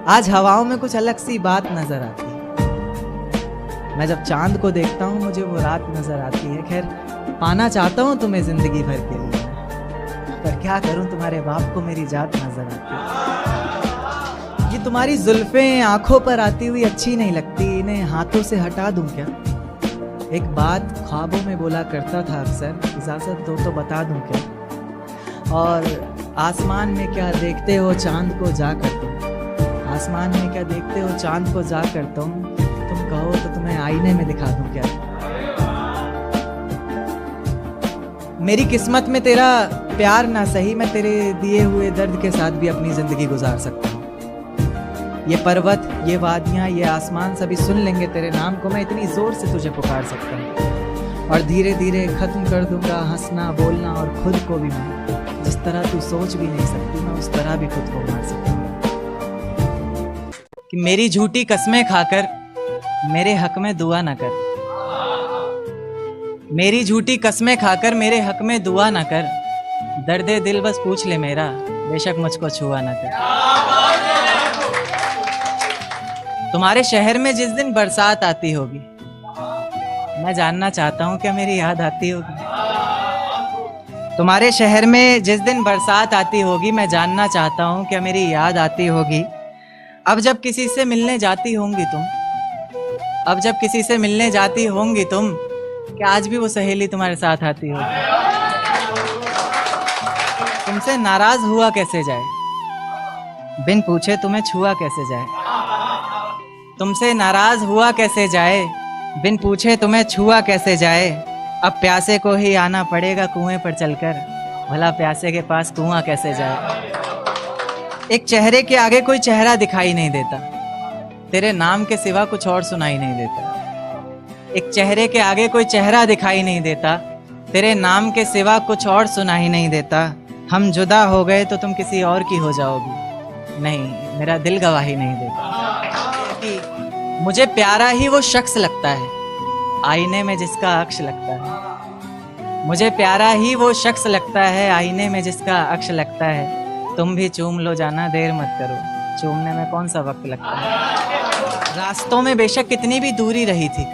आज हवाओं में कुछ अलग सी बात नजर आती है। मैं जब चांद को देखता हूँ मुझे वो रात नजर आती है। खैर पाना चाहता हूँ तुम्हें जिंदगी भर के लिए, पर क्या करूँ तुम्हारे बाप को मेरी जात नजर आती है। ये तुम्हारी जुल्फें आंखों पर आती हुई अच्छी नहीं लगती, इन्हें हाथों से हटा दूं क्या? एक बात ख्वाबों में बोला करता था अक्सर, इजाजत दो तो बता दूं क्या? और आसमान में क्या देखते हो चांद को जा कर तुम, आसमान में क्या देखते हो चांद को जा कर तुम कहो तो तुम्हें आईने में दिखा दूं क्या? मेरी किस्मत में तेरा प्यार ना सही, मैं तेरे दिए हुए दर्द के साथ भी अपनी जिंदगी गुजार सकता हूँ। ये पर्वत, ये वादियाँ, ये आसमान सभी सुन लेंगे तेरे नाम को। मैं इतनी जोर से तुझे पुकार सकता हूँ और धीरे धीरे खत्म कर दूंगा हंसना बोलना, और खुद को भी मैं जिस तरह तू सोच भी नहीं सकती मैं उस तरह भी खुद को मार सकता हूँ। कि मेरी झूठी कस्में खाकर मेरे हक में दुआ न कर, मेरी झूठी कस्में खाकर मेरे हक में दुआ न कर, दर्दे दिल बस पूछ ले मेरा, बेशक मुझको छुआ न कर। तुम्हारे शहर में जिस दिन बरसात आती होगी मैं जानना चाहता हूँ क्या मेरी याद आती होगी? तुम्हारे शहर में जिस दिन बरसात आती होगी मैं जानना चाहता हूँ क्या मेरी याद आती होगी? अब जब किसी से मिलने जाती होंगी तुम, अब जब किसी से मिलने जाती होंगी तुम, क्या आज भी वो सहेली तुम्हारे साथ आती होगी? तुमसे नाराज हुआ कैसे जाए, बिन पूछे तुम्हें छुआ कैसे जाए? तुमसे नाराज हुआ कैसे जाए, बिन पूछे तुम्हें छुआ कैसे जाए? अब प्यासे को ही आना पड़ेगा कुएं पर चलकर, भला प्यासे के पास कुआं कैसे जाए? एक चेहरे के आगे कोई चेहरा दिखाई नहीं देता, तेरे नाम के सिवा कुछ और सुनाई नहीं देता। एक चेहरे के आगे कोई चेहरा दिखाई नहीं देता, तेरे नाम के सिवा कुछ और सुनाई नहीं देता। हम जुदा हो गए तो तुम किसी और की हो जाओगी, नहीं मेरा दिल गवाही नहीं देता। कि मुझे प्यारा ही वो शख्स लगता है आईने में जिसका अक्ष लगता है, मुझे प्यारा ही वो शख्स लगता है आईने में जिसका अक्ष लगता है। तुम भी चूम लो जाना देर मत करो, चूमने में कौन सा वक्त लगता है। रास्तों में बेशक कितनी भी दूरी रही थी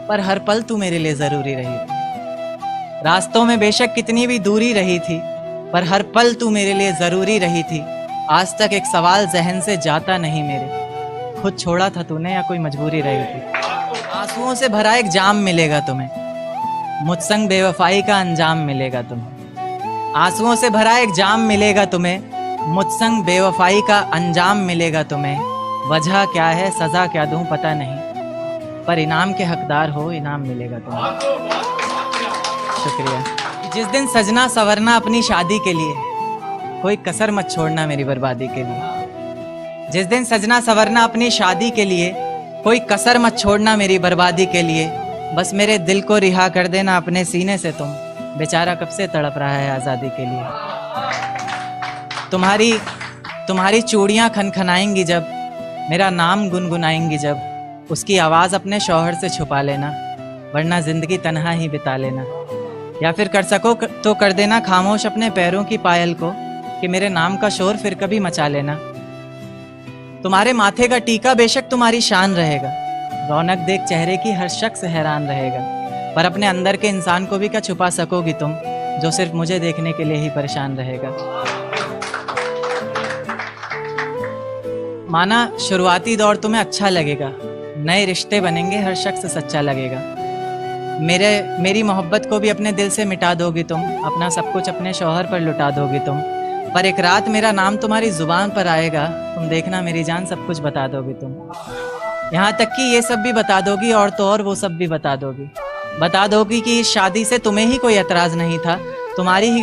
पर हर पल तू मेरे लिए जरूरी रही थी। रास्तों में बेशक कितनी भी दूरी रही थी पर हर पल तू मेरे लिए जरूरी रही थी। आज तक एक सवाल जहन से जाता नहीं मेरे, खुद छोड़ा था तूने या कोई मजबूरी रही थी? आंसुओं से भरा एक जाम मिलेगा तुम्हें, मुझ संग बेवफाई का अंजाम मिलेगा तुम्हें। आंसुओं से भरा एक जाम मिलेगा तुम्हें, मुझ संग बेवफाई का अंजाम मिलेगा तुम्हें। वजह क्या है सजा क्या दूं पता नहीं, पर इनाम के हकदार हो इनाम मिलेगा तुम्हें। शुक्रिया। जिस दिन सजना संवरना अपनी शादी के लिए, कोई कसर मत छोड़ना मेरी बर्बादी के लिए। जिस दिन सजना संवरना अपनी शादी के लिए, कोई कसर मत छोड़ना मेरी बर्बादी के लिए। बस मेरे दिल को रिहा कर देना अपने सीने से तुम, बेचारा कब से तड़प रहा है आज़ादी के लिए। तुम्हारी चूड़ियाँ खनखनाएंगी जब, मेरा नाम गुनगुनाएंगी जब, उसकी आवाज़ अपने शौहर से छुपा लेना, वरना ज़िंदगी तन्हा ही बिता लेना। या फिर कर सको तो कर देना खामोश अपने पैरों की पायल को, कि मेरे नाम का शोर फिर कभी मचा लेना। तुम्हारे माथे का टीका बेशक तुम्हारी शान रहेगा, रौनक देख चेहरे की हर शख्स हैरान रहेगा, पर अपने अंदर के इंसान को भी क्या छुपा सकोगी तुम, जो सिर्फ मुझे देखने के लिए ही परेशान रहेगा। माना शुरुआती दौर तुम्हें अच्छा लगेगा, नए रिश्ते बनेंगे हर शख्स सच्चा लगेगा। मेरी मोहब्बत को भी अपने दिल से मिटा दोगी तुम, अपना सब कुछ अपने शौहर पर लुटा दोगी तुम। पर एक रात मेरा नाम तुम्हारी जुबान पर आएगा, तुम देखना मेरी जान सब कुछ बता दोगी तुम। यहाँ तक कि ये सब भी बता दोगी और तो और वो सब भी बता दोगी कि इस शादी से तुम्हें ही कोई एतराज़ नहीं था, तुम्हारी ही